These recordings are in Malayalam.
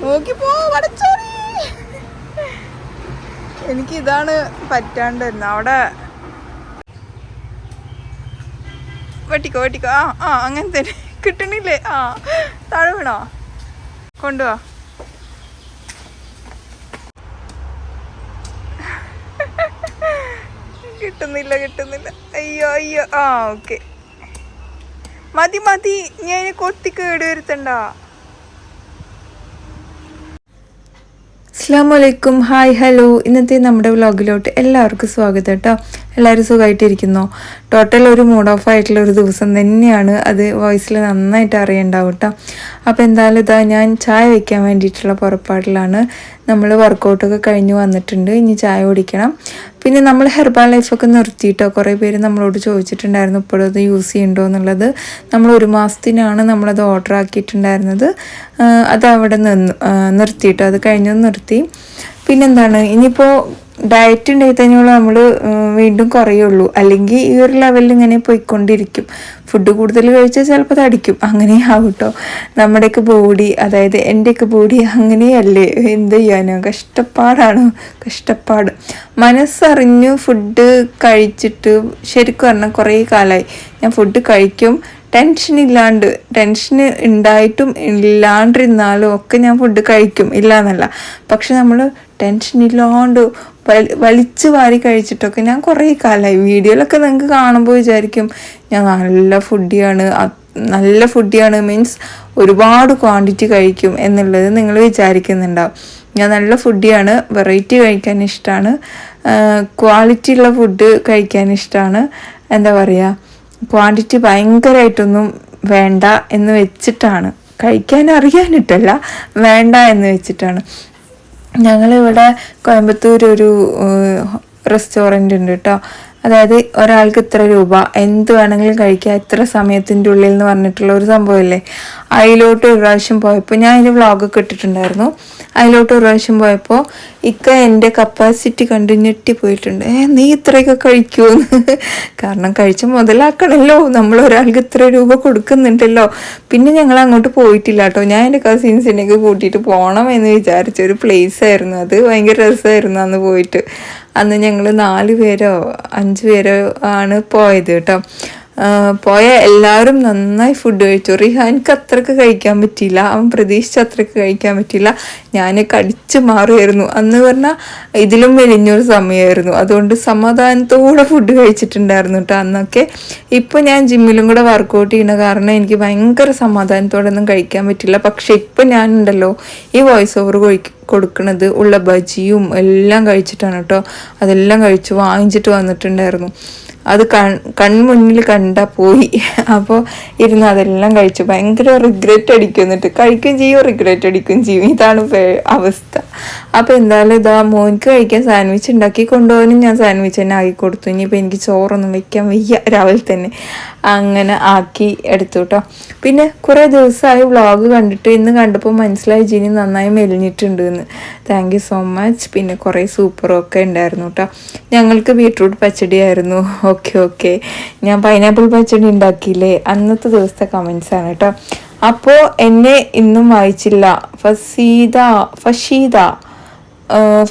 നോക്കിപ്പോ പടച്ചോനെ. എനിക്കിതാണ് പറ്റാണ്ടിരുന്നത്. അവിടെ വെട്ടിക്കോ വെട്ടിക്കോ. അങ്ങനെ തന്നെ കിട്ടണില്ലേ? താഴെ വീണോ? കൊണ്ടുപോവാ. കിട്ടുന്നില്ല. അയ്യോ ഓക്കെ മതി. ഞാൻ കൊത്തി കേട് വരുത്തണ്ട. അസ്സലാമലൈക്കും, ഹായ് ഹലോ. ഇന്നത്തെ നമ്മുടെ വ്ളോഗിലോട്ട് എല്ലാവർക്കും സ്വാഗതം കേട്ടോ. എല്ലാവരും സുഖമായിട്ടിരിക്കുന്നോ? ടോട്ടൽ ഒരു മൂഡ് ഓഫ് ആയിട്ടുള്ള ഒരു ദിവസം തന്നെയാണ്. അത് വോയിസിൽ നന്നായിട്ട് അറിയണ്ടാവും കേട്ടോ. അപ്പോൾ എന്തായാലും ഇതാ ഞാൻ ചായ വയ്ക്കാൻ വേണ്ടിയിട്ടുള്ള പുറപ്പാടിലാണ്. നമ്മൾ വർക്കൗട്ടൊക്കെ കഴിഞ്ഞ് വന്നിട്ടുണ്ട്. ഇനി ചായ കുടിക്കണം. പിന്നെ നമ്മൾ ഹെർബൽ ലൈഫൊക്കെ നിർത്തിയിട്ടോ. കുറേ പേര് നമ്മളോട് ചോദിച്ചിട്ടുണ്ടായിരുന്നു ഇപ്പോഴും അത് യൂസ് ചെയ്യണ്ടോ എന്നുള്ളത്. നമ്മൾ 1 മാസത്തിനാണ് നമ്മളത് ഓർഡർ ആക്കിയിട്ടുണ്ടായിരുന്നത്. അത് അവിടെ നിർത്തിയിട്ടോ. അത് കഴിഞ്ഞൊന്ന് നിർത്തി. പിന്നെന്താണ്, ഇനിയിപ്പോൾ ഡയറ്റ് ഉണ്ടെങ്കിൽ തന്നെയുള്ള നമ്മൾ വീണ്ടും കുറയുള്ളൂ. അല്ലെങ്കിൽ ഈ ഒരു ലെവലിൽ ഇങ്ങനെ പോയിക്കൊണ്ടിരിക്കും. ഫുഡ് കൂടുതൽ കഴിച്ചാൽ ചിലപ്പോൾ തടിക്കും. അങ്ങനെയാവും കേട്ടോ നമ്മുടെയൊക്കെ ബോഡി. അതായത് എൻ്റെയൊക്കെ ബോഡി അങ്ങനെയല്ലേ. എന്ത് ചെയ്യാനോ, കഷ്ടപ്പാട്. മനസ്സറിഞ്ഞു ഫുഡ് കഴിച്ചിട്ട് ശരിക്കും പറഞ്ഞാൽ കുറേ കാലമായി ഞാൻ ഫുഡ് കഴിക്കും. ടെൻഷൻ ഉണ്ടായിട്ടും ഇല്ലാണ്ടിരുന്നാലും ഒക്കെ ഞാൻ ഫുഡ് കഴിക്കും, ഇല്ല എന്നല്ല. പക്ഷെ നമ്മൾ ടെൻഷൻ ഇല്ലാണ്ട് വലിച്ചു വാരി കഴിച്ചിട്ടൊക്കെ ഞാൻ കുറേ കാലമായി. വീഡിയോയിലൊക്കെ നിങ്ങൾക്ക് കാണുമ്പോൾ വിചാരിക്കും ഞാൻ നല്ല ഫുഡിയാണ് മീൻസ് ഒരുപാട് ക്വാണ്ടിറ്റി കഴിക്കും എന്നുള്ളത് നിങ്ങൾ വിചാരിക്കുന്നുണ്ടാവും. ഞാൻ നല്ല ഫുഡിയാണ്. വെറൈറ്റി കഴിക്കാൻ ഇഷ്ടമാണ്. ക്വാളിറ്റി ഉള്ള ഫുഡ് കഴിക്കാൻ ഇഷ്ടമാണ്. എന്താ പറയുക, ക്വാണ്ടിറ്റി ഭയങ്കരമായിട്ടൊന്നും വേണ്ട എന്ന് വെച്ചിട്ടാണ്. കഴിക്കാൻ അറിയാനിട്ടല്ല, വേണ്ട എന്ന് വെച്ചിട്ടാണ്. ഞങ്ങളിവിടെ കോയമ്പത്തൂർ ഒരു റെസ്റ്റോറൻ്റ് ഉണ്ട് കേട്ടോ. അതായത് ഒരാൾക്ക് ഇത്ര രൂപ, എന്ത് വേണമെങ്കിലും കഴിക്കാം, ഇത്ര സമയത്തിൻ്റെ ഉള്ളിൽ എന്ന് പറഞ്ഞിട്ടുള്ള ഒരു സംഭവമില്ലേ. അതിലോട്ട് ഒരു പ്രാവശ്യം പോയപ്പോൾ ഞാൻ അതിൻ്റെ വ്ളോഗൊക്കെ ഇട്ടിട്ടുണ്ടായിരുന്നു. അതിലോട്ട് ഒരു പ്രാവശ്യം പോയപ്പോൾ എൻ്റെ കപ്പാസിറ്റി കണ്ട് ഞെട്ടിപ്പോയിട്ടുണ്ട്. നീ ഇത്രയൊക്കെ കഴിക്കുമെന്ന്. കാരണം കഴിച്ച് മുതലാക്കണമല്ലോ, നമ്മൾ ഒരാൾക്ക് ഇത്ര രൂപ കൊടുക്കുന്നുണ്ടല്ലോ. പിന്നെ ഞങ്ങൾ അങ്ങോട്ട് പോയിട്ടില്ല കേട്ടോ. ഞാൻ എൻ്റെ കസിൻസിനെയൊക്കെ കൂട്ടിയിട്ട് പോകണം എന്ന് വിചാരിച്ച ഒരു പ്ലേസ് ആയിരുന്നു അത്. ഭയങ്കര രസമായിരുന്നു അന്ന് പോയിട്ട്. അന്ന് ഞങ്ങൾ 4 പേരോ 5 പേരോ ആണ് പോയത് കേട്ടോ. പോയ എല്ലാവരും നന്നായി ഫുഡ് കഴിച്ചു. റിഹാൻക്ക് അത്രയ്ക്ക് കഴിക്കാൻ പറ്റിയില്ല. അവൻ പ്രതീക്ഷിച്ച അത്രയ്ക്ക് കഴിക്കാൻ പറ്റിയില്ല. ഞാൻ കടിച്ചു മാറുമായിരുന്നു. അന്ന് പറഞ്ഞാൽ ഇതിലും മെലിഞ്ഞൊരു സമയമായിരുന്നു. അതുകൊണ്ട് സമാധാനത്തോടെ ഫുഡ് കഴിച്ചിട്ടുണ്ടായിരുന്നു കേട്ടോ അന്നൊക്കെ. ഇപ്പോൾ ഞാൻ ജിമ്മിലും കൂടെ വർക്കൗട്ട് ചെയ്യുന്ന കാരണം എനിക്ക് ഭയങ്കര സമാധാനത്തോടെ ഒന്നും കഴിക്കാൻ പറ്റില്ല. പക്ഷെ ഇപ്പം ഞാനുണ്ടല്ലോ ഈ വോയിസ് ഓവർ കൊടുക്കുന്നത് ഉള്ള ബജിയും എല്ലാം കഴിച്ചിട്ടാണ് കേട്ടോ. അതെല്ലാം വാങ്ങിച്ചിട്ട് വന്നിട്ടുണ്ടായിരുന്നു. അത് കൺമുന്നിൽ കണ്ടാൽ പോയി. അപ്പോൾ ഇരുന്ന് അതെല്ലാം കഴിച്ചു. ഭയങ്കര റിഗ്രറ്റ് അടിക്കും. എന്നിട്ട് കഴിക്കുകയും ചെയ്യും, റിഗ്രറ്റ് അടിക്കുകയും ചെയ്യും. ഇതാണ് അവസ്ഥ. അപ്പോൾ എന്തായാലും ഇതാ മോനിക്ക് കഴിക്കാൻ സാൻഡ്വിച്ച് ഉണ്ടാക്കി കൊണ്ടുപോകാനും ഞാൻ സാൻഡ്വിച്ച് തന്നെ ആക്കി കൊടുത്തു. ഇനിയിപ്പോൾ എനിക്ക് ചോറൊന്നും വെക്കാൻ വയ്യ രാവിലെ തന്നെ. അങ്ങനെ ആക്കി എടുത്തു കേട്ടോ. പിന്നെ കുറേ ദിവസമായി വ്ളോഗ് കണ്ടിട്ട് ഇന്ന് കണ്ടപ്പോൾ മനസ്സിലായി ജിനി നന്നായി മെലിഞ്ഞിട്ടുണ്ട് എന്ന്. Thank you so much. പിന്നെ കുറേ സൂപ്പറൊക്കെ ഉണ്ടായിരുന്നു കേട്ടോ. ഞങ്ങൾക്ക് ബീട്രൂട്ട് പച്ചടി ആയിരുന്നു. ഓക്കെ ഞാൻ പൈനാപ്പിൾ പച്ചടി ഉണ്ടാക്കിയില്ലേ, അന്നത്തെ ദിവസത്തെ കമൻസാണ് കേട്ടോ. അപ്പോൾ എന്നെ ഇന്നും വായിച്ചില്ല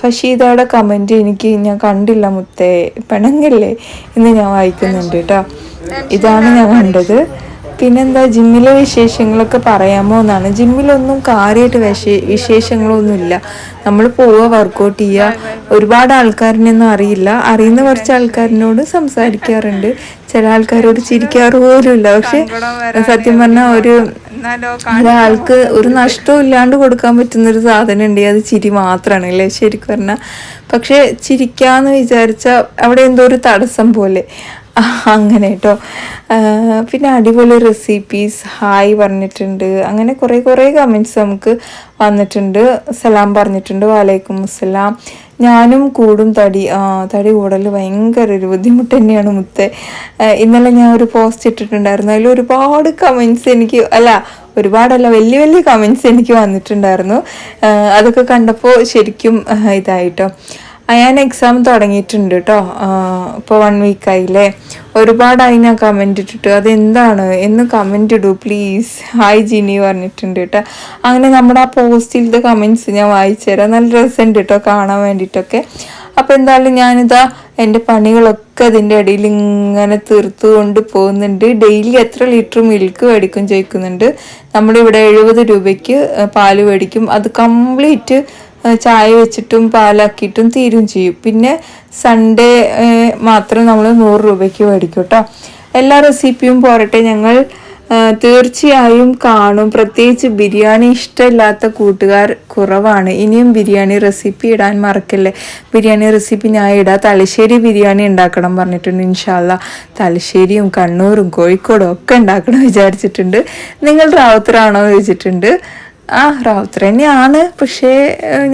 ഫഷീദയുടെ കമൻറ്റ് ഞാൻ കണ്ടില്ല മുത്തേ, പിണങ്ങല്ലേ എന്ന് ഞാൻ വായിക്കുന്നുണ്ട് കേട്ടോ. ഇതാണ് ഞാൻ കണ്ടത്. പിന്നെന്താ, ജിമ്മിലെ വിശേഷങ്ങളൊക്കെ പറയാമോ എന്നാണ്. ജിമ്മിലൊന്നും കാര്യമായിട്ട് വിശേഷങ്ങളൊന്നുമില്ല. നമ്മൾ പോവുക, വർക്കൗട്ട് ചെയ്യുക. ഒരുപാട് ആൾക്കാരിനൊന്നും അറിയില്ല. അറിയുന്ന കുറച്ച് ആൾക്കാരിനോട് സംസാരിക്കാറുണ്ട്. ചില ആൾക്കാരോട് ചിരിക്കാറ് പോലും ഇല്ല. പക്ഷെ സത്യം പറഞ്ഞാൽ ഒരാൾക്ക് ഒരു നഷ്ടവും ഇല്ലാണ്ട് കൊടുക്കാൻ പറ്റുന്നൊരു സാധനം ഉണ്ട്. അത് ചിരി മാത്രമാണ് അല്ലേ ശരിക്കും പറഞ്ഞാൽ. പക്ഷെ ചിരിക്കാന്ന് വിചാരിച്ചാൽ അവിടെ എന്തോ ഒരു തടസ്സം പോലെ അങ്ങനെ കേട്ടോ. പിന്നെ അടിപൊളി റെസിപ്പീസ് ഹായ് പറഞ്ഞിട്ടുണ്ട്. അങ്ങനെ കുറേ കമൻറ്റ്സ് നമുക്ക് വന്നിട്ടുണ്ട്. സലാം പറഞ്ഞിട്ടുണ്ട്. വലൈക്കും അസ്സലാം. ഞാനും കൂടും തടി കൂടൽ ഭയങ്കര ഒരു ബുദ്ധിമുട്ട് തന്നെയാണ് മുത്തേ. ഇന്നലെ ഞാൻ ഒരു പോസ്റ്റ് ഇട്ടിട്ടുണ്ടായിരുന്നു. അതിൽ ഒരുപാട് കമൻറ്റ്സ് വലിയ കമൻറ്റ്സ് എനിക്ക് വന്നിട്ടുണ്ടായിരുന്നു. അതൊക്കെ കണ്ടപ്പോൾ ശരിക്കും ഇതായിട്ടോ. ഞാൻ എക്സാം തുടങ്ങിയിട്ടുണ്ട് കേട്ടോ. ഇപ്പോൾ 1 വീക്കായില്ലേ. ഒരുപാടായി ഞാൻ കമൻറ്റ് ഇട്ടിട്ട് അതെന്താണ് എന്ന് കമൻറ്റ് ഇടൂ പ്ലീസ്. ഹായ് ജിനി പറഞ്ഞിട്ടുണ്ട് കേട്ടോ. അങ്ങനെ നമ്മുടെ ആ പോസ്റ്റിലത്തെ കമൻറ്റ്സ് ഞാൻ വായിച്ചു തരാം. നല്ല രസമുണ്ട് കേട്ടോ കാണാൻ വേണ്ടിയിട്ടൊക്കെ. അപ്പോൾ എന്തായാലും ഞാനിതാ എൻ്റെ പണികളൊക്കെ അതിൻ്റെ ഇടയിൽ ഇങ്ങനെ തീർത്ത് കൊണ്ട് പോകുന്നുണ്ട്. ഡെയിലി എത്ര ലിറ്റർ മിൽക്ക് മേടിക്കും ചോദിക്കുന്നുണ്ട്. നമ്മളിവിടെ 70 രൂപയ്ക്ക് പാല് മേടിക്കും. അത് കംപ്ലീറ്റ് ചായ വെച്ചിട്ടും പാലാക്കിയിട്ടും തീരും ചെയ്യും. പിന്നെ സൺഡേ മാത്രം നമ്മൾ 100 രൂപയ്ക്ക് മേടിക്കും കേട്ടോ. എല്ലാ റെസിപ്പിയും പോരട്ടെ, ഞങ്ങൾ തീർച്ചയായും കാണും. പ്രത്യേകിച്ച് ബിരിയാണി ഇഷ്ടമില്ലാത്ത കൂട്ടുകാർ കുറവാണ്. ഇനിയും ബിരിയാണി റെസിപ്പി ഇടാൻ മറക്കല്ലേ. ബിരിയാണി റെസിപ്പി ഞാൻ ഇടാം. തലശ്ശേരി ബിരിയാണി ഉണ്ടാക്കണം പറഞ്ഞിട്ടുണ്ട്. ഇൻഷാല്ല തലശ്ശേരിയും കണ്ണൂരും കോഴിക്കോടും ഒക്കെ ഉണ്ടാക്കണം വിചാരിച്ചിട്ടുണ്ട്. നിങ്ങൾ റാവുത്തറാണോ ചോദിച്ചിട്ടുണ്ട്. റാവുത്തർ തന്നെയാണ്. പക്ഷേ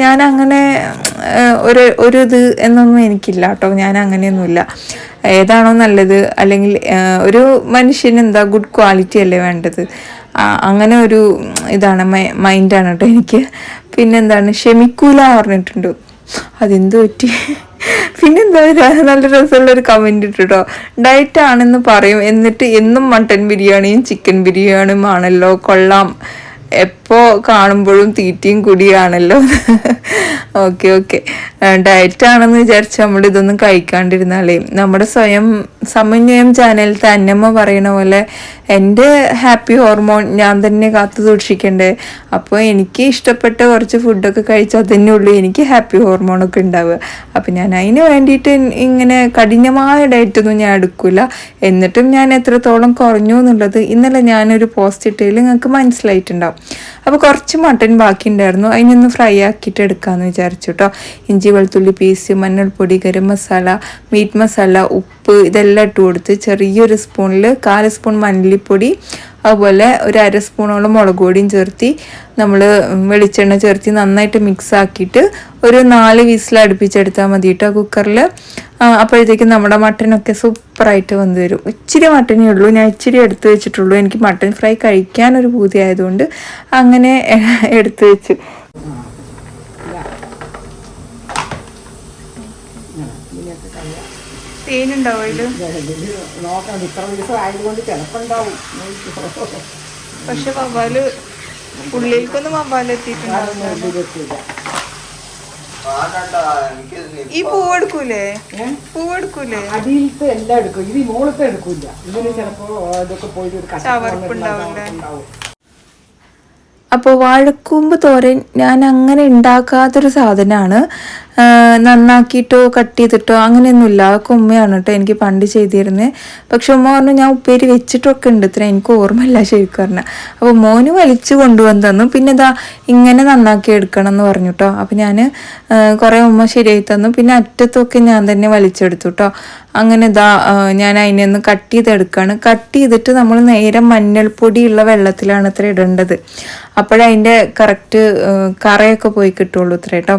ഞാൻ അങ്ങനെ ഒരു ഇത് എന്നൊന്നും എനിക്കില്ല കേട്ടോ. ഞാൻ അങ്ങനെയൊന്നുമില്ല. ഏതാണോ നല്ലത്, അല്ലെങ്കിൽ ഒരു മനുഷ്യന് എന്താ ഗുഡ് ക്വാളിറ്റി അല്ലേ വേണ്ടത്, അങ്ങനെ ഒരു ഇതാണ് മൈൻഡാണ് കേട്ടോ എനിക്ക്. പിന്നെന്താണ് ക്ഷമിക്കൂല പറഞ്ഞിട്ടുണ്ട്. അതെന്ത് പറ്റി? പിന്നെന്താ നല്ല രസമുള്ളൊരു കമൻറ്റ് ഇട്ടോ. ഡയറ്റ് ആണെന്ന് പറയും, എന്നിട്ട് എന്നും മട്ടൻ ബിരിയാണിയും ചിക്കൻ ബിരിയാണിയും ആണല്ലോ, കൊള്ളാം, എപ്പോൾ കാണുമ്പോഴും തീറ്റയും കുടിയാണല്ലോ. ഓക്കെ ഡയറ്റ് ആണെന്ന് വിചാരിച്ച് നമ്മൾ ഇതൊന്നും കഴിക്കാണ്ടിരുന്നാലേ. നമ്മുടെ സ്വയം സമന്വയം ചാനലിലത്തെ അന്നമ്മ പറയണ പോലെ എൻ്റെ ഹാപ്പി ഹോർമോൺ ഞാൻ തന്നെ കാത്തു സൂക്ഷിക്കണ്ടേ. അപ്പോൾ എനിക്ക് ഇഷ്ടപ്പെട്ട കുറച്ച് ഫുഡൊക്കെ കഴിച്ചാൽ തന്നെ ഉള്ളൂ എനിക്ക് ഹാപ്പി ഹോർമോണൊക്കെ ഉണ്ടാവുക. അപ്പം ഞാൻ അതിന് വേണ്ടിയിട്ട് ഇങ്ങനെ കഠിനമായ ഡയറ്റൊന്നും ഞാൻ എടുക്കില്ല. എന്നിട്ടും ഞാൻ എത്രത്തോളം കുറഞ്ഞു എന്നുള്ളത് ഇന്നലെ ഞാനൊരു പോസ്റ്റ് ഇട്ടതിൽ നിങ്ങൾക്ക് മനസ്സിലായിട്ടുണ്ടാവും. അപ്പോൾ കുറച്ച് മട്ടൻ ബാക്കി ഉണ്ടായിരുന്നു, അതിനൊന്ന് ഫ്രൈ ആക്കിയിട്ട് എടുക്കാമെന്ന് വിചാരിച്ചു കേട്ടോ. ഇഞ്ചി വെളുത്തുള്ളി പീസ്, മഞ്ഞൾപ്പൊടി, ഗരം മസാല, മീറ്റ് മസാല, ഉപ്പ് ഇതെല്ലാം ഇട്ട് കൊടുത്ത് ചെറിയൊരു സ്പൂണിൽ 1/4 സ്പൂൺ മല്ലിപ്പൊടി, അതുപോലെ ഒരു 1/2 സ്പൂണോളം മുളക് പൊടിയും ചേർത്തി നമ്മൾ വെളിച്ചെണ്ണ ചേർത്തി നന്നായിട്ട് മിക്സ് ആക്കിയിട്ട് ഒരു 4 വിസിൽ അടുപ്പിച്ചെടുത്താൽ മതി കേട്ടോ കുക്കറിൽ. അപ്പോഴത്തേക്കും നമ്മുടെ മട്ടനൊക്കെ സൂപ്പറായിട്ട് വന്ന് വരും. ഇച്ചിരി മട്ടനേ ഉള്ളൂ, ഞാൻ ഇച്ചിരി എടുത്ത് വെച്ചിട്ടുള്ളൂ. എനിക്ക് മട്ടൻ ഫ്രൈ കഴിക്കാനൊരു പൂതി ആയതുകൊണ്ട് അങ്ങനെ എടുത്ത് വെച്ചു. തേനുണ്ടാവും അതിൽ, പക്ഷെ വവ്വാല് ഉള്ളിലേക്കൊന്നും വവ്വാല് എത്തിയിട്ടുണ്ടാവില്ല. ഈ പൂവെടുക്കൂലേ? അടിയിലത്തെ എല്ലാം എടുക്കും, ഇത് മോളത്തെ എടുക്കൂല. ഇതിന് ചിലപ്പോ ഇതൊക്കെ പോയി ചവർപ്പുണ്ടാവില്ലേ. അപ്പോൾ വാഴക്കൂമ്പ് തോരൻ ഞാൻ അങ്ങനെ ഉണ്ടാക്കാത്തൊരു സാധനമാണ്. നന്നാക്കിയിട്ടോ കട്ട് ചെയ്തിട്ടോ അങ്ങനെയൊന്നുമില്ല. അതൊക്കെ ഉമ്മയാണ് കേട്ടോ എനിക്ക് പണ്ട് ചെയ്തിരുന്നത്. പക്ഷെ ഉമ്മ പറഞ്ഞു ഞാൻ ഉപ്പേരി വെച്ചിട്ടൊക്കെ ഉണ്ട്, ഇത്ര എനിക്ക് ഓർമ്മയില്ല ശരിക്കും പറഞ്ഞാൽ. അപ്പോൾ മോന് വലിച്ചു കൊണ്ടുവന്ന് തന്നു. പിന്നെ ഇതാ ഇങ്ങനെ നന്നാക്കി എടുക്കണം എന്ന് പറഞ്ഞു കേട്ടോ. അപ്പം ഞാൻ കുറേ ഉമ്മ ശരിയായി തന്നു. പിന്നെ അറ്റത്തൊക്കെ ഞാൻ തന്നെ വലിച്ചെടുത്തു കേട്ടോ. അങ്ങനെ ഇതാ ഞാൻ അതിനൊന്ന് കട്ട് ചെയ്തെടുക്കുകയാണ്. കട്ട് ചെയ്തിട്ട് നമ്മൾ നേരെ മഞ്ഞൾപ്പൊടിയുള്ള വെള്ളത്തിലാണ് ഇത്ര ഇടേണ്ടത്. അപ്പോഴതിൻ്റെ കറക്റ്റ് കറയൊക്കെ പോയി കിട്ടുള്ളൂ ഇത്ര കേട്ടോ.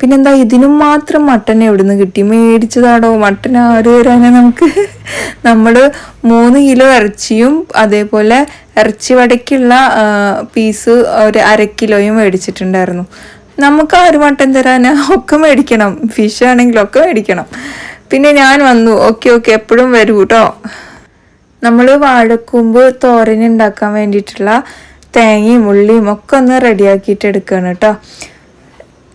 പിന്നെന്താ ഇതിനും മാത്രം മട്ടൻ എവിടെ നിന്ന് കിട്ടി? മേടിച്ചതാടോ മട്ടൻ ആര് വരാനാ നമുക്ക്. നമ്മൾ 3 കിലോ ഇറച്ചിയും അതേപോലെ ഇറച്ചി വടക്കുള്ള പീസ് ഒരു 1/2 കിലോയും മേടിച്ചിട്ടുണ്ടായിരുന്നു. നമുക്ക് ആര് മട്ടൻ തരാനാ? ഒക്കെ മേടിക്കണം, ഫിഷ് ആണെങ്കിലൊക്കെ മേടിക്കണം. പിന്നെ ഞാൻ വന്നു. ഓക്കെ എപ്പോഴും വരൂ കേട്ടോ. നമ്മൾ വാഴക്കൂമ്പ് തോരൻ ഉണ്ടാക്കാൻ വേണ്ടിയിട്ടുള്ള തേങ്ങയും ഉള്ളിയും ഒക്കെ ഒന്ന് റെഡിയാക്കിയിട്ട് എടുക്കുകയാണ് കേട്ടോ.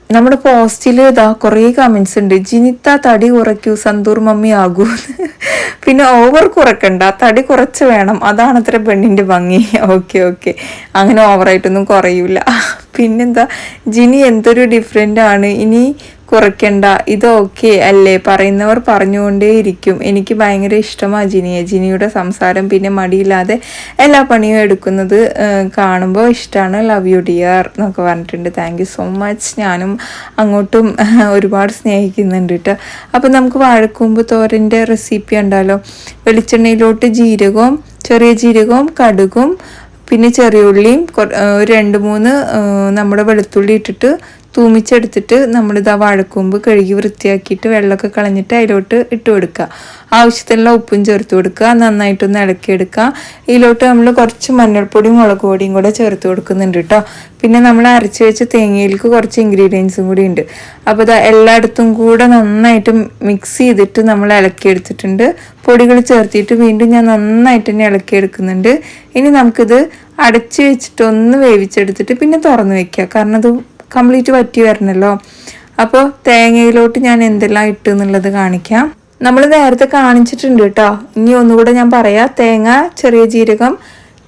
നമ്മുടെ പോസ്റ്റിൽ ഇതാ കുറേ കമൻസ് ഉണ്ട്. ജിനിത്ത തടി കുറയ്ക്കൂ, സന്തൂർ മമ്മി ആകൂ. പിന്നെ ഓവർ കുറക്കണ്ട, തടി കുറച്ച് വേണം, അതാണ് അത്ര പെണ്ണിൻ്റെ ഭംഗി. ഓക്കെ അങ്ങനെ ഓവറായിട്ടൊന്നും കുറയൂല. പിന്നെന്താ ജിനി എന്തൊരു ഡിഫറെൻ്റ് ആണ്, ഇനി കുറയ്ക്കണ്ട, ഇത് ഓക്കെ അല്ലേ? പറയുന്നവർ പറഞ്ഞുകൊണ്ടേയിരിക്കും. എനിക്ക് ഭയങ്കര ഇഷ്ടമാണ് ജിനിയുടെ സംസാരം. പിന്നെ മടിയില്ലാതെ എല്ലാ പണിയും എടുക്കുന്നത് കാണുമ്പോൾ ഇഷ്ടമാണ്. ലവ് യു ഡിയർ എന്നൊക്കെ പറഞ്ഞിട്ടുണ്ട്. Thank you so much. ഞാനും അങ്ങോട്ടും ഒരുപാട് സ്നേഹിക്കുന്നുണ്ട് കേട്ടോ. അപ്പം നമുക്ക് വാഴക്കൂമ്പ് തോരൻ്റെ റെസിപ്പി ഉണ്ടല്ലോ. വെളിച്ചെണ്ണയിലോട്ട് ചെറിയ ജീരകവും കടുകും പിന്നെ ചെറിയ ഉള്ളിയും 2-3 നമ്മുടെ വെളുത്തുള്ളി ഇട്ടിട്ട് തൂമിച്ചെടുത്തിട്ട് നമ്മളിതാ വാഴക്കൂമ്പ് കഴുകി വൃത്തിയാക്കിയിട്ട് വെള്ളമൊക്കെ കളഞ്ഞിട്ട് അതിലോട്ട് ഇട്ട് കൊടുക്കുക. ആവശ്യത്തിനുള്ള ഉപ്പും ചേർത്ത് കൊടുക്കുക. നന്നായിട്ടൊന്ന് ഇളക്കിയെടുക്കുക. ഇതിലോട്ട് നമ്മൾ കുറച്ച് മഞ്ഞൾപ്പൊടിയും മുളക് പൊടിയും കൂടെ ചേർത്ത് കൊടുക്കുന്നുണ്ട് കേട്ടോ. പിന്നെ നമ്മൾ അരച്ച് വെച്ച തേങ്ങയിലേക്ക് കുറച്ച് ഇൻഗ്രീഡിയൻസും കൂടി ഉണ്ട്. അപ്പോൾ ഇതാ എല്ലായിടത്തും കൂടെ നന്നായിട്ട് മിക്സ് ചെയ്തിട്ട് നമ്മൾ ഇളക്കിയെടുത്തിട്ടുണ്ട്. പൊടികൾ ചേർത്തിട്ട് വീണ്ടും ഞാൻ നന്നായിട്ട് തന്നെ ഇളക്കിയെടുക്കുന്നുണ്ട്. ഇനി നമുക്കിത് അടച്ച് വെച്ചിട്ട് ഒന്ന് വേവിച്ചെടുത്തിട്ട് പിന്നെ തുറന്ന് വെക്കുക. കാരണം അത് കംപ്ലീറ്റ് വറ്റി വരണമല്ലോ. അപ്പോൾ തേങ്ങയിലോട്ട് ഞാൻ എന്തെല്ലാം ഇട്ട് എന്നുള്ളത് കാണിക്കാം. നമ്മൾ നേരത്തെ കാണിച്ചിട്ടുണ്ട് കേട്ടോ. ഇനി ഒന്നുകൂടെ ഞാൻ പറയാം. തേങ്ങ, ചെറിയ ജീരകം,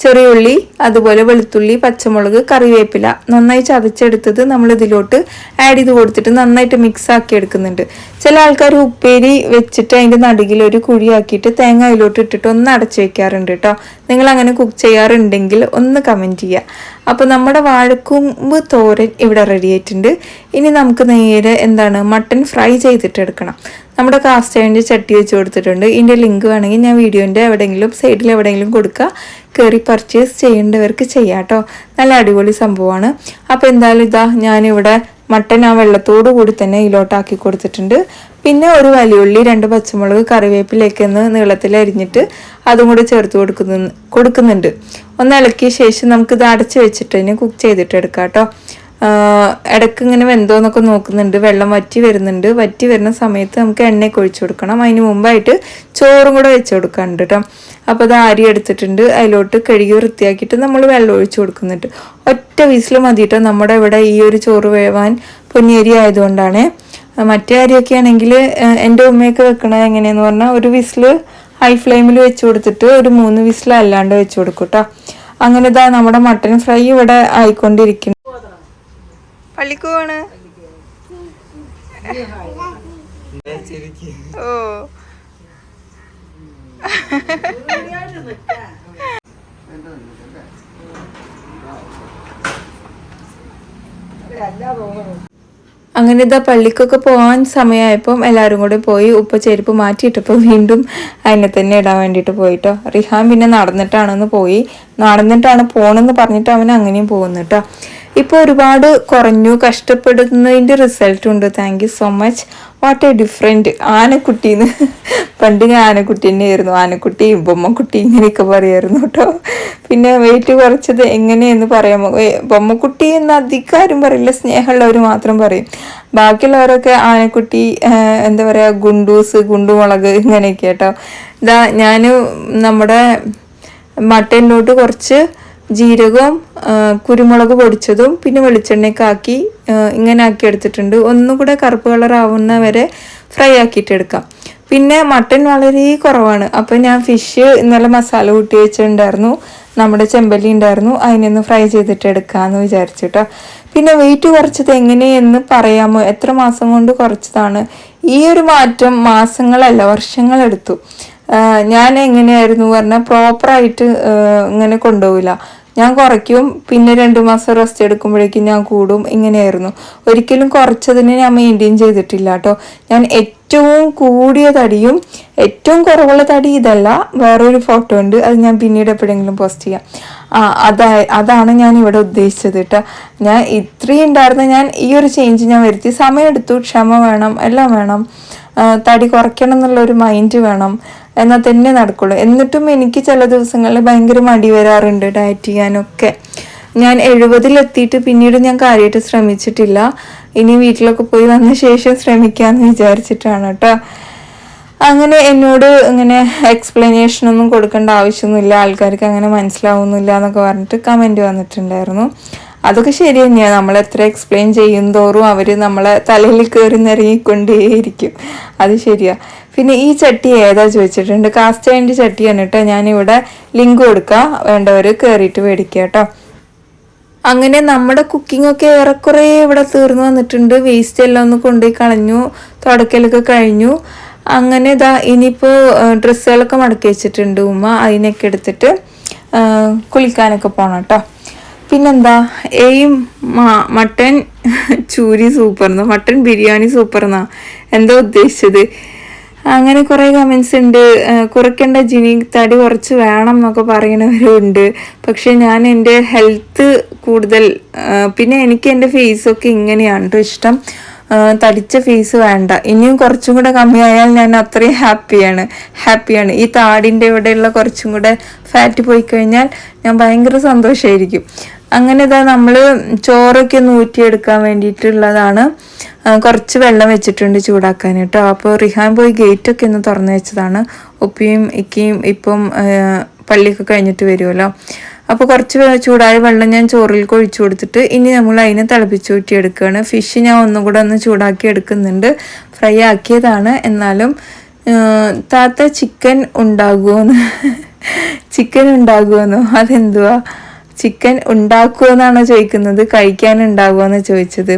ചെറിയ ഉള്ളി, അതുപോലെ വെളുത്തുള്ളി, പച്ചമുളക്, കറിവേപ്പില നന്നായി ചതച്ചെടുത്തത് നമ്മൾ ഇതിലോട്ട് ആഡ് ചെയ്ത് കൊടുത്തിട്ട് നന്നായിട്ട് മിക്സ് ആക്കി എടുക്കുന്നുണ്ട്. ചില ആൾക്കാർ ഉപ്പേരി വെച്ചിട്ട് അതിൻ്റെ നടുകിൽ ഒരു കുഴിയാക്കിയിട്ട് തേങ്ങ അതിലോട്ട് ഇട്ടിട്ട് ഒന്ന് അടച്ചു വെക്കാറുണ്ട് കേട്ടോ. നിങ്ങൾ അങ്ങനെ കുക്ക് ചെയ്യാറുണ്ടെങ്കിൽ ഒന്ന് കമൻറ്റ് ചെയ്യുക. അപ്പോൾ നമ്മുടെ വാഴക്കൂമ്പ് തോരൻ ഇവിടെ റെഡി ആയിട്ടുണ്ട്. ഇനി നമുക്ക് നേരെ മട്ടൺ ഫ്രൈ ചെയ്തിട്ട് എടുക്കണം. നമ്മുടെ കാസ്റ്റ് അയണിൻ്റെ ചട്ടി വെച്ച് കൊടുത്തിട്ടുണ്ട്. ഇതിൻ്റെ ലിങ്ക് വേണമെങ്കിൽ ഞാൻ വീഡിയോൻ്റെ എവിടെയെങ്കിലും സൈഡിൽ എവിടെയെങ്കിലും കൊടുക്കുക. കയറി പർച്ചേസ് ചെയ്യേണ്ടവർക്ക് ചെയ്യാം കേട്ടോ. നല്ല അടിപൊളി സംഭവമാണ്. അപ്പോൾ എന്തായാലും ഇതാ ഞാനിവിടെ മട്ടൻ ആ വെള്ളത്തോടു കൂടി തന്നെ ഇതിലോട്ടാക്കി കൊടുത്തിട്ടുണ്ട്. പിന്നെ ഒരു വലിയുള്ളി, 2 പച്ചമുളക്, കറിവേപ്പിലേക്ക് നീളത്തിൽ അരിഞ്ഞിട്ട് അതും കൂടി ചേർത്ത് കൊടുക്കുന്നുണ്ട്. ഒന്ന് ഇളക്കിയ ശേഷം നമുക്കിത് അടച്ച് വെച്ചിട്ട് തന്നെ കുക്ക് ചെയ്തിട്ട് എടുക്കാം കേട്ടോ. ഇടയ്ക്ക് ഇങ്ങനെ വെന്തോന്നൊക്കെ നോക്കുന്നുണ്ട്. വെള്ളം വറ്റി വരുന്നുണ്ട്. വറ്റി വരുന്ന സമയത്ത് നമുക്ക് എണ്ണയൊക്കെ ഒഴിച്ചു കൊടുക്കണം. അതിന് മുമ്പായിട്ട് ചോറും കൂടെ വെച്ച് കൊടുക്കാനുണ്ട് കേട്ടോ. അപ്പോൾ അത് അരി എടുത്തിട്ടുണ്ട്. അതിലോട്ട് കഴുകി വൃത്തിയാക്കിയിട്ട് നമ്മൾ വെള്ളം ഒഴിച്ചു കൊടുക്കുന്നുണ്ട്. ഒറ്റ വിസിൽ മതിയിട്ടോ. നമ്മുടെ ഇവിടെ ഈ ഒരു ചോറ് വേവാൻ പൊന്നിയരി ആയതുകൊണ്ടാണ്. മറ്റേ അരിയൊക്കെ ആണെങ്കിൽ എൻ്റെ ഉമ്മയൊക്കെ വെക്കണത് എങ്ങനെയെന്ന് പറഞ്ഞാൽ ഒരു വിസിൽ ഹൈ ഫ്ലെയിമിൽ വെച്ച് കൊടുത്തിട്ട് ഒരു 3 വിസിൽ അല്ലാണ്ട് വെച്ച് കൊടുക്കും കേട്ടോ. അങ്ങനെ ഇതാ നമ്മുടെ മട്ടൻ ഫ്രൈ ഇവിടെ ആയിക്കൊണ്ടിരിക്കുന്നു. പള്ളിക്ക് പോണ്. ഓ അങ്ങനെ ഇതാ പള്ളിക്കൊക്കെ പോകാൻ സമയമായപ്പം എല്ലാവരും കൂടെ പോയി. ഉപ്പ ചെരുപ്പ് മാറ്റിയിട്ടപ്പോൾ വീണ്ടും അതിനെ തന്നെ ഇടാൻ വേണ്ടിയിട്ട് പോയിട്ടോ. റിഹാൻ പിന്നെ നടന്നിട്ടാണെന്ന് പോയി. നടന്നിട്ടാണ് പോണെന്ന് പറഞ്ഞിട്ട് അവൻ അങ്ങനെയും പോകുന്നു കേട്ടോ. ഇപ്പോൾ ഒരുപാട് കുറഞ്ഞു. കഷ്ടപ്പെടുന്നതിൻ്റെ റിസൾട്ട് ഉണ്ട്. Thank you so much. What a different. ആനക്കുട്ടീന്ന് പണ്ട് ഞാൻ ആനക്കുട്ടി തന്നെയായിരുന്നു. ആനക്കുട്ടി, ബൊമ്മക്കുട്ടി ഇങ്ങനെയൊക്കെ പറയായിരുന്നു കേട്ടോ. പിന്നെ വെയിറ്റ് കുറച്ചത് എങ്ങനെയെന്ന് പറയാമോ? ബൊമ്മക്കുട്ടി എന്ന് അധികാരം പറയില്ല, സ്നേഹമുള്ളവർ മാത്രം പറയും. ബാക്കിയുള്ളവരൊക്കെ ആനക്കുട്ടി, എന്താ പറയുക, ഗുണ്ടൂസ്, ഗുണ്ടുമുളക് ഇങ്ങനെയൊക്കെ കേട്ടോ. ഇതാ ഞാൻ നമ്മുടെ മട്ടനിലോട്ട് കുറച്ച് ജീരകവും കുരുമുളക് പൊടിച്ചതും പിന്നെ വെളിച്ചെണ്ണയൊക്കെ ആക്കി ഇങ്ങനെ ആക്കി എടുത്തിട്ടുണ്ട്. ഒന്നുകൂടെ കറുപ്പ് കളർ ആവുന്ന വരെ ഫ്രൈ ആക്കിയിട്ട് എടുക്കാം. പിന്നെ മട്ടൻ വളരെ കുറവാണ്. അപ്പം ഞാൻ ഫിഷ് ഇന്നലെ മസാല കൂട്ടി വെച്ചിട്ടുണ്ടായിരുന്നു. നമ്മുടെ ചെമ്പല്ലി ഉണ്ടായിരുന്നു. അതിനൊന്ന് ഫ്രൈ ചെയ്തിട്ട് എടുക്കാമെന്ന് വിചാരിച്ചിട്ടോ. പിന്നെ വെയിറ്റ് കുറച്ചത് എങ്ങനെയെന്ന് പറയാമോ? എത്ര മാസം കൊണ്ട് കുറച്ചതാണ്? ഈ ഒരു മാറ്റം മാസങ്ങളല്ല വർഷങ്ങളെടുത്തു. ഞാൻ എങ്ങനെയായിരുന്നു പറഞ്ഞാൽ പ്രോപ്പറായിട്ട് ഇങ്ങനെ കൊണ്ടുപോകില്ല. ഞാൻ കുറയ്ക്കും, പിന്നെ 2 മാസം റെസ്റ്റ് എടുക്കുമ്പോഴേക്കും ഞാൻ കൂടും. ഇങ്ങനെയായിരുന്നു. ഒരിക്കലും കുറച്ചതിനെ ഞാൻ മെയിൻറ്റെയിൻ ചെയ്തിട്ടില്ല കേട്ടോ. ഞാൻ ഏറ്റവും കൂടിയ തടിയും ഏറ്റവും കുറവുള്ള തടി ഇതല്ല, വേറൊരു ഫോട്ടോ ഉണ്ട്. അത് ഞാൻ പിന്നീട് എപ്പോഴെങ്കിലും പോസ്റ്റ് ചെയ്യാം. അതാണ് ഞാൻ ഇവിടെ ഉദ്ദേശിച്ചത് കേട്ടോ. ഞാൻ ഇത്രയും ഉണ്ടായിരുന്ന ഞാൻ ഈ ഒരു ചേഞ്ച് ഞാൻ വരുത്തി. സമയമെടുത്തു, ക്ഷമ വേണം, എല്ലാം വേണം. തടി കുറയ്ക്കണം എന്നുള്ളൊരു മൈൻഡ് വേണം, എന്നാൽ തന്നെ നടക്കുള്ളൂ. എന്നിട്ടും എനിക്ക് ചില ദിവസങ്ങളിൽ ഭയങ്കര മടി വരാറുണ്ട് ഡയറ്റ് ചെയ്യാനൊക്കെ. ഞാൻ 70 പിന്നീട് ഞാൻ കാര്യമായിട്ട് ശ്രമിച്ചിട്ടില്ല. ഇനി വീട്ടിലൊക്കെ പോയി വന്ന ശേഷം ശ്രമിക്കാമെന്ന് വിചാരിച്ചിട്ടാണ് കേട്ടോ. അങ്ങനെ എന്നോട് ഇങ്ങനെ എക്സ്പ്ലനേഷനൊന്നും കൊടുക്കേണ്ട ആവശ്യമൊന്നുമില്ല, ആൾക്കാർക്ക് അങ്ങനെ മനസ്സിലാവുന്നില്ല എന്നൊക്കെ പറഞ്ഞിട്ട് കമൻറ്റ് വന്നിട്ടുണ്ടായിരുന്നു. അതൊക്കെ ശരി തന്നെയാണ്. നമ്മൾ എത്ര എക്സ്പ്ലെയിൻ ചെയ്യും തോറും അവർ നമ്മളെ തലയിൽ കയറി നിറങ്ങിക്കൊണ്ടേയിരിക്കും. അത് ശരിയാ. പിന്നെ ഈ ചട്ടി ഏതാ ചോദിച്ചിട്ടുണ്ട്. കാസ്റ്റ് അയണിൻ്റെ ചട്ടിയാണ് കേട്ടോ. ഞാനിവിടെ ലിങ്ക് കൊടുക്കാം, വേണ്ടവർ കയറിയിട്ട് മേടിക്കുക കേട്ടോ. അങ്ങനെ നമ്മുടെ കുക്കിംഗ് ഒക്കെ ഏറെക്കുറെ ഇവിടെ തീർന്നു വന്നിട്ടുണ്ട്. വേസ്റ്റ് എല്ലാം ഒന്ന് കൊണ്ടുപോയി കളഞ്ഞു, തുടക്കലൊക്കെ കഴിഞ്ഞു. അങ്ങനെ ഇതാ ഇനിയിപ്പോൾ ഡ്രസ്സുകളൊക്കെ മടക്കി വെച്ചിട്ടുണ്ട് ഉമ്മ. അതിനൊക്കെ എടുത്തിട്ട് കുളിക്കാനൊക്കെ പോകണം കേട്ടോ. പിന്നെന്താ, മട്ടൻ ചൂരി സൂപ്പർന്നോ മട്ടൻ ബിരിയാണി സൂപ്പർന്നാ എന്താ ഉദ്ദേശിച്ചത്? അങ്ങനെ കുറേ കമൻസ് ഉണ്ട്. കുറയ്ക്കേണ്ട ജിനി, തടി കുറച്ച് വേണം എന്നൊക്കെ പറയുന്നവരുണ്ട്. പക്ഷെ ഞാൻ എൻ്റെ ഹെൽത്ത് കൂടുതൽ, പിന്നെ എനിക്ക് എൻ്റെ ഫേസൊക്കെ ഇങ്ങനെയാണ് കേട്ടോ ഇഷ്ടം. തടിച്ച ഫേസ് വേണ്ട. ഇനിയും കുറച്ചും കൂടെ കമ്മിയായാൽ ഞാൻ അത്രയും ഹാപ്പിയാണ്. ഈ താടിൻ്റെ ഇവിടെയുള്ള കുറച്ചും കൂടെ ഫാറ്റ് പോയി കഴിഞ്ഞാൽ ഞാൻ ഭയങ്കര സന്തോഷമായിരിക്കും. അങ്ങനെ ഇതാ നമ്മൾ ചോറൊക്കെ ഒന്ന് ഊറ്റിയെടുക്കാൻ വേണ്ടിയിട്ടുള്ളതാണ്. കുറച്ച് വെള്ളം വെച്ചിട്ടുണ്ട് ചൂടാക്കാൻ കേട്ടോ. അപ്പോൾ റിഹാൻ പോയി ഗേറ്റൊക്കെ ഒന്ന് തുറന്നു വെച്ചതാണ്. ഉപ്പിയും ഇക്കയും ഇപ്പം പള്ളിയൊക്കെ കഴിഞ്ഞിട്ട് വരുമല്ലോ. അപ്പോൾ കുറച്ച് ചൂടായ വെള്ളം ഞാൻ ചോറിലേക്ക് ഒഴിച്ചു കൊടുത്തിട്ട് ഇനി നമ്മൾ അതിനെ തിളപ്പിച്ച് ഊറ്റിയെടുക്കുകയാണ്. ഫിഷ് ഞാൻ ഒന്നും കൂടെ ഒന്ന് ചൂടാക്കി എടുക്കുന്നുണ്ട്. ഫ്രൈ ആക്കിയതാണ്. എന്നാലും താത്ത ചിക്കൻ ഉണ്ടാകുമെന്നോ അതെന്തുവാ, ചിക്കൻ ഉണ്ടാക്കുമെന്നാണോ ചോദിക്കുന്നത്, കഴിക്കാൻ ഉണ്ടാകുമെന്ന് ചോദിച്ചത്.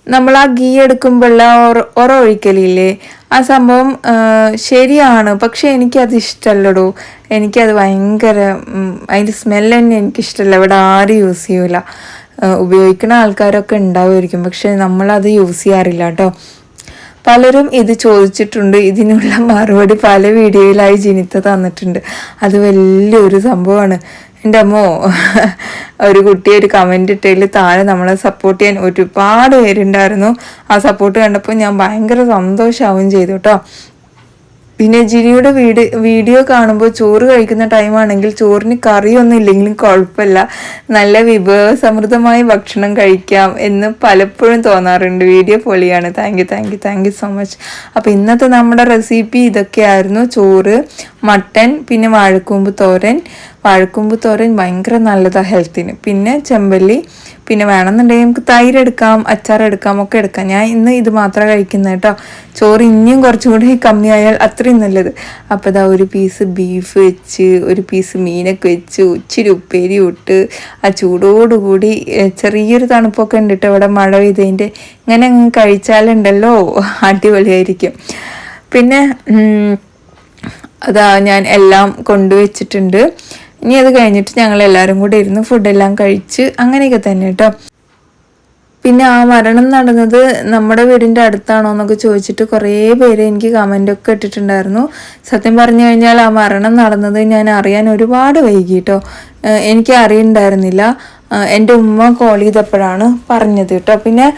നമ്മൾ ആ ഗീ എടുക്കുമ്പോഴുള്ള ഒഴിക്കലില്ലേ, ആ സംഭവം ശരിയാണ്. പക്ഷെ എനിക്കത് ഇഷ്ടമല്ലടോ. എനിക്കത് ഭയങ്കര അതിൻ്റെ സ്മെല്ല് തന്നെ എനിക്കിഷ്ടമല്ല. ഇവിടെ ആരും യൂസ് ചെയ്യൂല. ഉപയോഗിക്കുന്ന ആൾക്കാരൊക്കെ ഉണ്ടാവുമായിരിക്കും, പക്ഷെ നമ്മളത് യൂസ് ചെയ്യാറില്ല കേട്ടോ. പലരും ഇത് ചോദിച്ചിട്ടുണ്ട്. ഇതിനുള്ള മറുപടി പല വീഡിയോയിലായി ജിനിത്ത തന്നിട്ടുണ്ട്. അത് വലിയൊരു സംഭവമാണ്. എൻ്റെ അമ്മോ, ഒരു കുട്ടി ഒരു കമൻ്റ് ഇട്ടതിൽ താഴെ നമ്മളെ സപ്പോർട്ട് ചെയ്യാൻ ഒരുപാട് പേരുണ്ടായിരുന്നു. ആ സപ്പോർട്ട് കണ്ടപ്പോൾ ഞാൻ ഭയങ്കര സന്തോഷമാവുകയും ചെയ്തു കേട്ടോ. പിന്നെ ജിനിയുടെ വീഡിയോ കാണുമ്പോൾ ചോറ് കഴിക്കുന്ന ടൈമാണെങ്കിൽ ചോറിന് കറിയൊന്നും ഇല്ലെങ്കിലും കുഴപ്പമില്ല, നല്ല വിഭവസമൃദ്ധമായ ഭക്ഷണം കഴിക്കാം എന്ന് പലപ്പോഴും തോന്നാറുണ്ട്. വീഡിയോ പൊളിയാണ്. Thank you so much. അപ്പോൾ ഇന്നത്തെ നമ്മുടെ റെസിപ്പി ഇതൊക്കെയായിരുന്നു. ചോറ്, മട്ടൻ, പിന്നെ വാഴക്കൂമ്പ് തോരൻ ഭയങ്കര നല്ലതാണ് ഹെൽത്തിന്. പിന്നെ ചെമ്പല്ലി, പിന്നെ വേണമെന്നുണ്ടെങ്കിൽ നമുക്ക് തൈര് എടുക്കാം, അച്ചാർ എടുക്കാം, ഒക്കെ എടുക്കാം. ഞാൻ ഇന്ന് ഇത് മാത്രമേ കഴിക്കുന്നത് കേട്ടോ. ചോറ് ഇനിയും കുറച്ചും കൂടി കമ്മിയായാൽ അത്രയും നല്ലത്. അപ്പോൾ ഇതാ ഒരു പീസ് ബീഫ് വെച്ച്, ഒരു പീസ് മീനൊക്കെ വെച്ച്, ഇച്ചിരി ഉപ്പേരി ഇട്ട്, ആ ചൂടോടുകൂടി ചെറിയൊരു തണുപ്പൊക്കെ ഉണ്ട് കേട്ടോ. ഇവിടെ മഴ പെയ്തതിൻ്റെ ഇങ്ങനെ കഴിച്ചാലുണ്ടല്ലോ അടിപൊളിയായിരിക്കും. പിന്നെ അതാ ഞാൻ എല്ലാം കൊണ്ടുവച്ചിട്ടുണ്ട്. ഇനി അത് കഴിഞ്ഞിട്ട് ഞങ്ങൾ എല്ലാവരും കൂടെ ഇരുന്ന് ഫുഡെല്ലാം കഴിച്ച് അങ്ങനെയൊക്കെ തന്നെ കേട്ടോ. പിന്നെ ആ മരണം നടന്നത് നമ്മുടെ വീടിൻ്റെ അടുത്താണോ എന്നൊക്കെ ചോദിച്ചിട്ട് കുറേ പേര് എനിക്ക് കമൻ്റൊക്കെ ഇട്ടിട്ടുണ്ടായിരുന്നു. സത്യം പറഞ്ഞു കഴിഞ്ഞാൽ ആ മരണം നടന്നത് ഞാൻ അറിയാൻ ഒരുപാട് വൈകി കേട്ടോ. എനിക്ക് അറിയണ്ടായിരുന്നില്ല. എൻ്റെ ഉമ്മ കോൾ ചെയ്തപ്പോഴാണ് പറഞ്ഞത് കേട്ടോ. പിന്നെ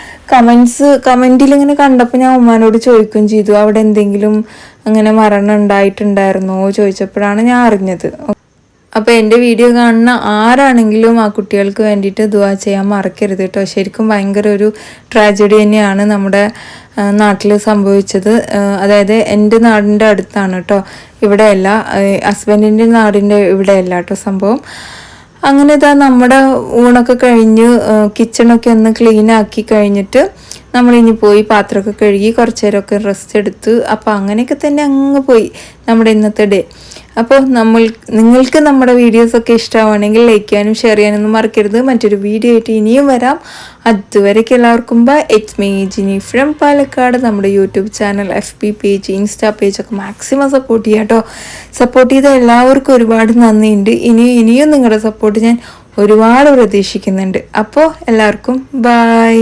കമൻറ്റിൽ ഇങ്ങനെ കണ്ടപ്പോൾ ഞാൻ ഉമ്മാനോട് ചോദിക്കുകയും ചെയ്തു, അവിടെ എന്തെങ്കിലും അങ്ങനെ മരണം ഉണ്ടായിട്ടുണ്ടായിരുന്നോ ചോദിച്ചപ്പോഴാണ് ഞാൻ അറിഞ്ഞത്. അപ്പോൾ എൻ്റെ വീഡിയോ കാണുന്ന ആരാണെങ്കിലും ആ കുട്ടികൾക്ക് വേണ്ടിയിട്ട് ദുആ ചെയ്യാൻ മറക്കരുത് കേട്ടോ. ശരിക്കും ഭയങ്കര ഒരു ട്രാജഡി തന്നെയാണ് നമ്മുടെ നാട്ടിൽ സംഭവിച്ചത്. അതായത് എൻ്റെ നാടിൻ്റെ അടുത്താണ് കേട്ടോ, ഇവിടെയല്ല, ഹസ്ബൻഡിൻ്റെ നാടിൻ്റെ ഇവിടെയല്ല കേട്ടോ സംഭവം. അങ്ങനെ ഇതാ നമ്മുടെ ഊണൊക്കെ കഴിഞ്ഞ് കിച്ചണൊക്കെ ഒന്ന് ക്ലീൻ ആക്കി കഴിഞ്ഞിട്ട് നമ്മളിനി പോയി പാത്രമൊക്കെ കഴുകി കുറച്ച് നേരമൊക്കെ റെസ്റ്റ് എടുത്ത്. അപ്പോൾ അങ്ങനെയൊക്കെ തന്നെ അങ്ങ് പോയി നമ്മുടെ ഇന്നത്തെ ഡേ. അപ്പോൾ നിങ്ങൾക്ക് നമ്മുടെ വീഡിയോസൊക്കെ ഇഷ്ടമാണെങ്കിൽ ലൈക്ക് ചെയ്യാനും ഷെയർ ചെയ്യാനൊന്നും മറക്കരുത്. മറ്റൊരു വീഡിയോ ആയിട്ട് ഇനിയും വരാം. അതുവരേക്ക് എല്ലാവർക്കും bye. It's me Jini from Palakkad. നമ്മുടെ YouTube channel, FB page, insta പേജൊക്കെ മാക്സിമം സപ്പോർട്ട് ചെയ്യാം കേട്ടോ. സപ്പോർട്ട് ചെയ്ത എല്ലാവർക്കും ഒരുപാട് നന്ദിയുണ്ട്. ഇനിയും നിങ്ങളുടെ സപ്പോർട്ട് ഞാൻ ഒരുപാട് പ്രതീക്ഷിക്കുന്നുണ്ട്. അപ്പോൾ എല്ലാവർക്കും ബൈ.